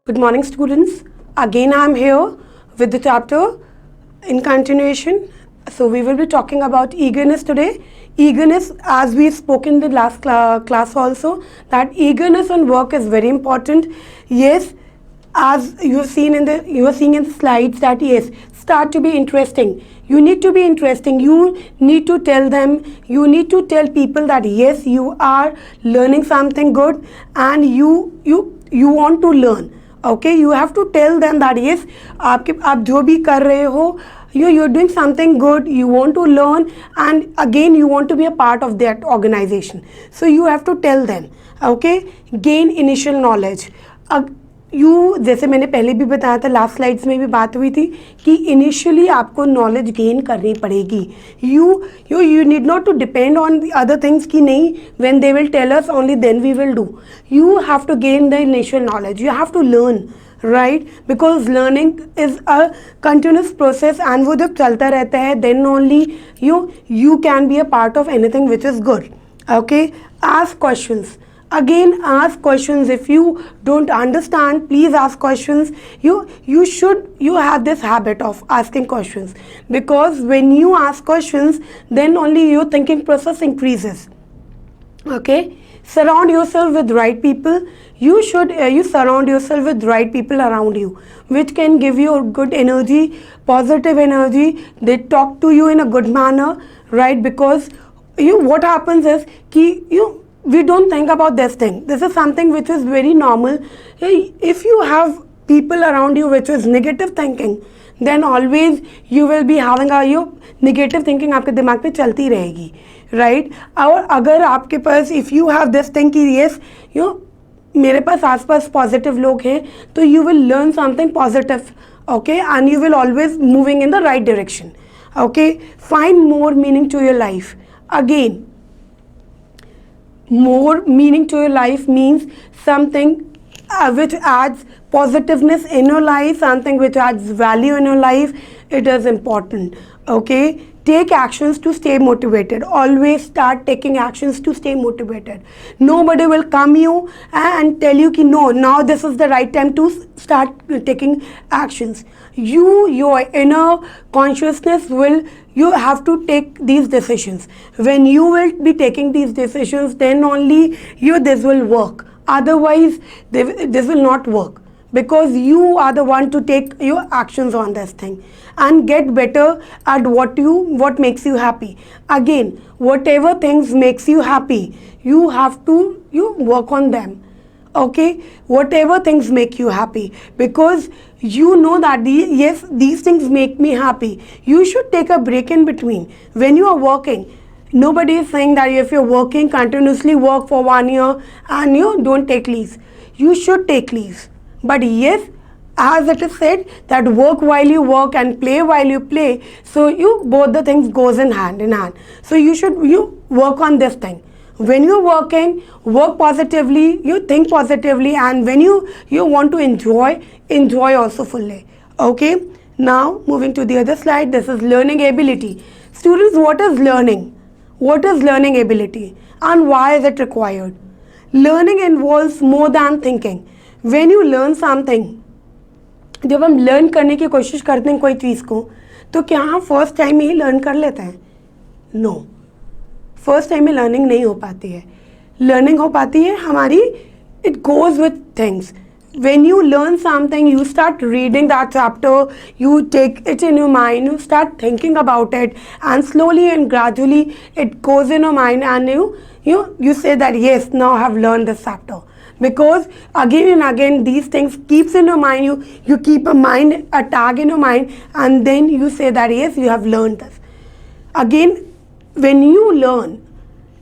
Good morning, students. Again, I am here with the chapter in continuation. So, we will be talking about eagerness today. Eagerness, as we spoke in the last class also, that eagerness on work is very important. Yes, as you are seeing in the slides that yes, start to be interesting. You need to be interesting. You need to tell them. You need to tell people that yes, you are learning something good, and you want to learn. Okay, you have to tell them that yes, आप जो भी कर रहे हो, you're doing something good, you want to learn, and again you want to be a part of that organization. So you have to tell them. Okay, gain initial knowledge. जैसे मैंने पहले भी बताया था, लास्ट स्लाइड्स में भी बात हुई थी कि इनिशियली आपको नॉलेज गेन करनी पड़ेगी. You need not to depend on the other things कि नहीं, when they will tell us only then we will do. You have to gain the initial knowledge. You have to learn, right, because learning is a continuous process, and वो जब चलता रहता है then only you can be a part of anything which is good. Okay, ask questions. Again, ask questions. If you don't understand, please ask questions. You have this habit of asking questions, because when you ask questions, then only your thinking process increases. Okay, surround yourself with right people. You surround yourself with right people around you, which can give you good energy, positive energy. They talk to you in a good manner, right? Because what happens is we don't think about this thing. This is something which is very normal. If you have people around you which is negative thinking, then always you will be having your negative thinking आपके दिमाग पे चलती रहेगी, right? और अगर आपके पास if you have this thing कि yes, मेरे पास आसपास positive लोग हैं, तो you will learn something positive, okay, and you will always moving in the right direction. Okay, find more meaning to your life. Again, more meaning to your life means something which adds positiveness in your life, something which adds value in your life. It is important. Okay, take actions to stay motivated. Always start taking actions to stay motivated. Nobody will come you and tell you ki no, now this is the right time to start taking actions. Your inner consciousness will, you have to take these decisions. When you will be taking these decisions, then only this will work. Otherwise this will not work, because you are the one to take your actions on this thing and get better at what makes you happy. Again, whatever things makes you happy, you have to work on them. Okay, whatever things make you happy, because you know that yes, these things make me happy. You should take a break in between when you are working. Nobody is saying that if you're working continuously, work for 1 year and you don't take leaves. You should take leaves. But yes, as it is said that work while you work and play while you play, so both the things goes in hand. So you work on this thing. When you're working, work positively, you think positively, and when you want to enjoy also fully. Okay, now moving to the other slide. This is learning ability. Students, what is learning? What is learning ability and why is it required? Learning involves more than thinking. When you learn something, जब हम learn करने की कोशिश करते हैं कोई चीज़ को, तो क्या हम फर्स्ट टाइम में ही लर्न कर लेते हैं? नो, फर्स्ट टाइम में लर्निंग नहीं हो पाती है. लर्निंग हो पाती है हमारी, it goes with things. When you learn something, you start reading that chapter, you take it in your mind, you start thinking about it, and slowly and gradually it goes in your mind, and you say that yes, now I have learned this chapter. Because again and again these things keeps in your mind, you keep a tag in your mind, and then you say that yes, you have learned this. Again, when you learn,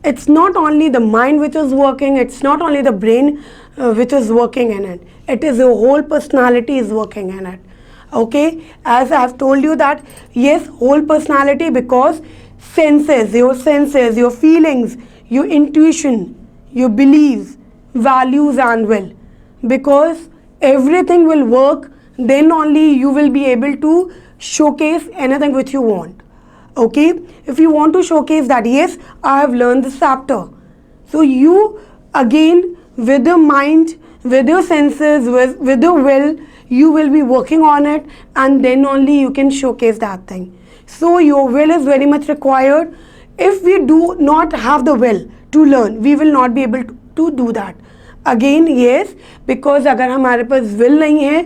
it's not only the mind which is working, it's not only the brain which is working in it, it is your whole personality is working in it. Okay, as I have told you that yes, whole personality, because your senses, your feelings, your intuition, your beliefs, values and will, because everything will work, then only you will be able to showcase anything which you want. Okay, if you want to showcase that yes, I have learned this chapter, so you again with the mind with your senses, with your will, you will be working on it, and then only you can showcase that thing. So your will is very much required. If we do not have the will to learn, we will not be able to do that. Again, yes, because अगर हमारे पास will नहीं है,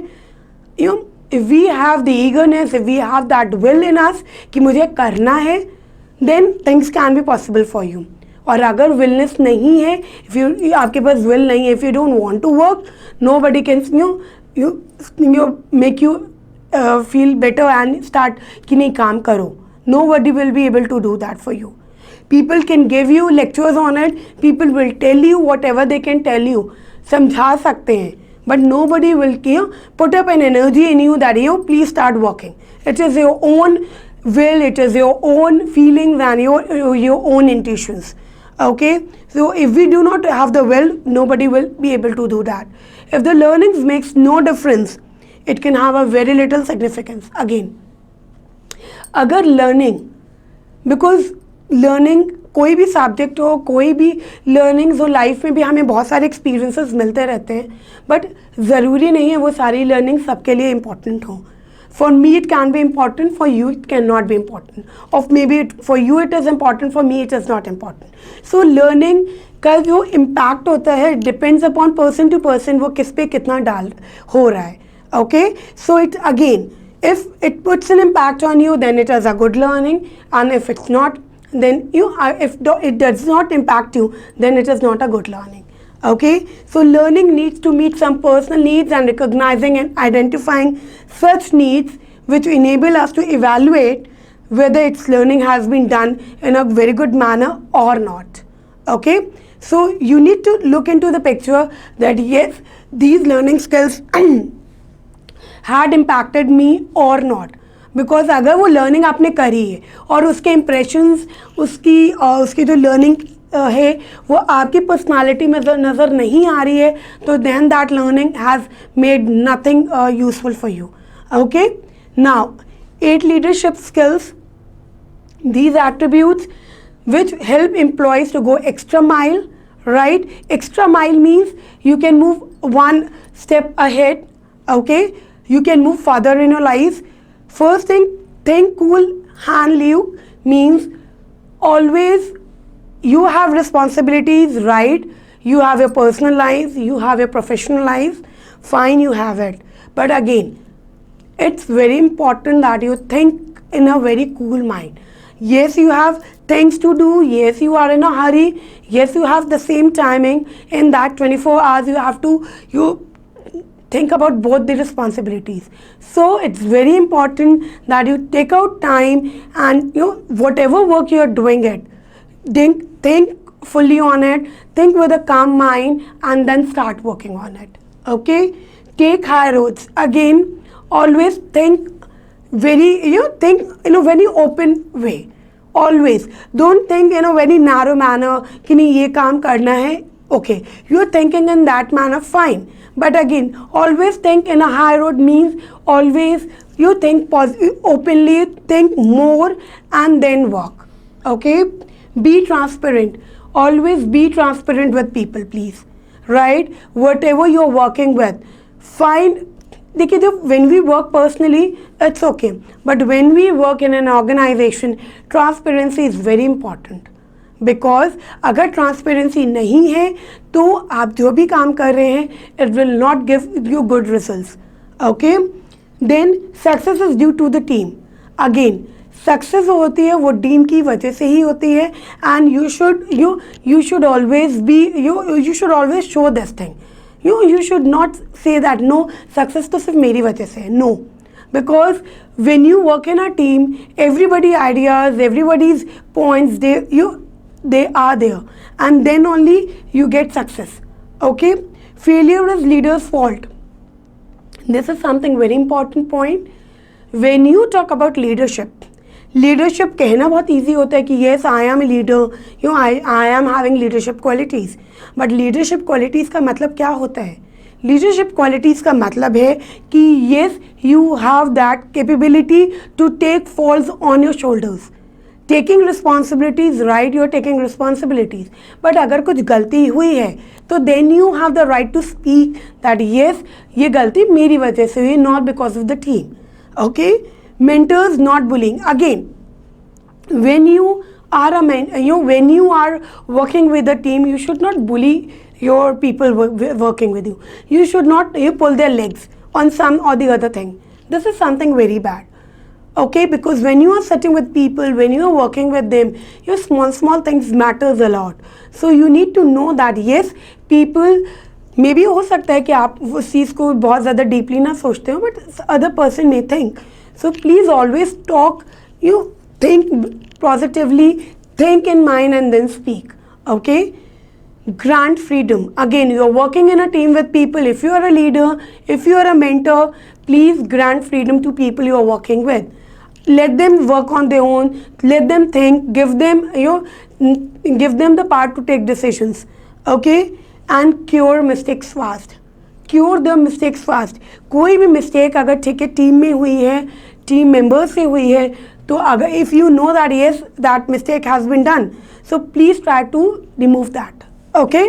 you know, if we have the eagerness, if we have that will in us कि मुझे करना है, then things can be possible for you. और अगर willness नहीं है, if you आपके पास will नहीं है, if you don't want to work, nobody can you make you feel better and start कि नहीं काम करो. Nobody will be able to do that for you. People can give you lectures on it. People will tell you whatever they can tell you. समझा सकते हैं. But nobody will put up an energy in you that please start working. It is your own will. It is your own feelings and your own intuitions. Okay. So if we do not have the will, nobody will be able to do that. If the learnings makes no difference, it can have a very little significance. Again, अगर learning, because learning कोई भी subject हो, कोई भी learnings हो, life में भी हमें बहुत सारे एक्सपीरियंसेस मिलते रहते हैं, बट ज़रूरी नहीं है वो सारी लर्निंग सबके लिए इम्पॉर्टेंट हो. For me it can be important, for you it can not be important, or maybe for you it is important, for me it is not important. So learning का जो impact होता है depends upon person to person, वो किस पे कितना डाल हो रहा है. Okay, so it again, if it puts an impact on you, then it is a good learning, and if it's not, then if it does not impact you, then it is not a good learning. Okay, so learning needs to meet some personal needs, and recognizing and identifying such needs which enable us to evaluate whether its learning has been done in a very good manner or not. Okay, so you need to look into the picture that yes, these learning skills had impacted me or not. Because अगर वो learning आपने करी है और उसके impressions, उसकी जो learning है वो आपकी पर्सनालिटी में नज़र नहीं आ रही है, तो then that learning has made nothing useful for you. Okay, now 8 leadership skills, these attributes which help employees to go extra mile, right? Extra mile means you can move one step ahead. Okay, you can move further in your life. First thing, think cool hand live means always you have responsibilities, right? You have your personal life, you have your professional life, fine, you have it. But again, it's very important that you think in a very cool mind. Yes, you have things to do. Yes, you are in a hurry. Yes, you have the same timing. In that 24 hours, you have to think about both the responsibilities. So it's very important that you take out time and whatever work you are doing it, think fully on it, think with a calm mind, and then start working on it. Okay, take high roads. Again, always think think in a very open way. Always don't think in a very narrow manner कि नहीं ये काम करना है. Okay, you are thinking in that manner, fine. But again, always think in a high road means always you think openly, think more, and then work. Okay, be transparent. Always be transparent with people, please. Right? Whatever you're working with, find. देखिए, when we work personally, it's okay. But when we work in an organization, transparency is very important. Because अगर transparency नहीं है तो आप जो भी काम कर रहे हैं it will not give you good results. Okay, then success is due to the team. Again, success होती है वो टीम की वजह से ही होती है, and you should always be you should always show this thing. You should not say that no, success तो सिर्फ मेरी वजह से है. No, because when you work in a team, everybody ideas, everybody's points, they are there, and then only you get success. Okay, failure is leader's fault. This is something very important point. When you talk about leadership कहना बहुत easy होता है कि yes, I am a leader, I am having leadership qualities. But leadership qualities का मतलब क्या होता है? Leadership qualities का मतलब है कि yes, you have that capability to take falls on your shoulders. Taking responsibilities, right, you are taking responsibilities, but अगर कुछ गलती हुई है तो then you have the right to speak that yes ये गलती मेरी वजह से हुई, not because of the team. Okay, mentors not bullying. Again, when you are when you are working with a team, you should not bully your people working with you. You should not pull their legs on some or the other thing. This is something very bad. Okay, because when you are sitting with people, when you are working with them, your small things matters a lot. So you need to know that yes, people, मे भी हो सकता है कि आप उस चीज़ को बहुत ज़्यादा डीपली ना सोचते हो, but other person may think. So please always talk, you think positively, think in mind and then speak. Okay, grant freedom. Again, you are working in a team with people. If you are a leader, if you are a mentor, please grant freedom to people you are working with. Let them work on their own, let them think, give them give them the power to take decisions. Okay, and cure mistakes fast. Cure the mistakes fast. कोई भी mistake अगर ठीक है team में हुई है, team members से हुई है, तो अगर if you know that yes that mistake has been done, so please try to remove that. Okay.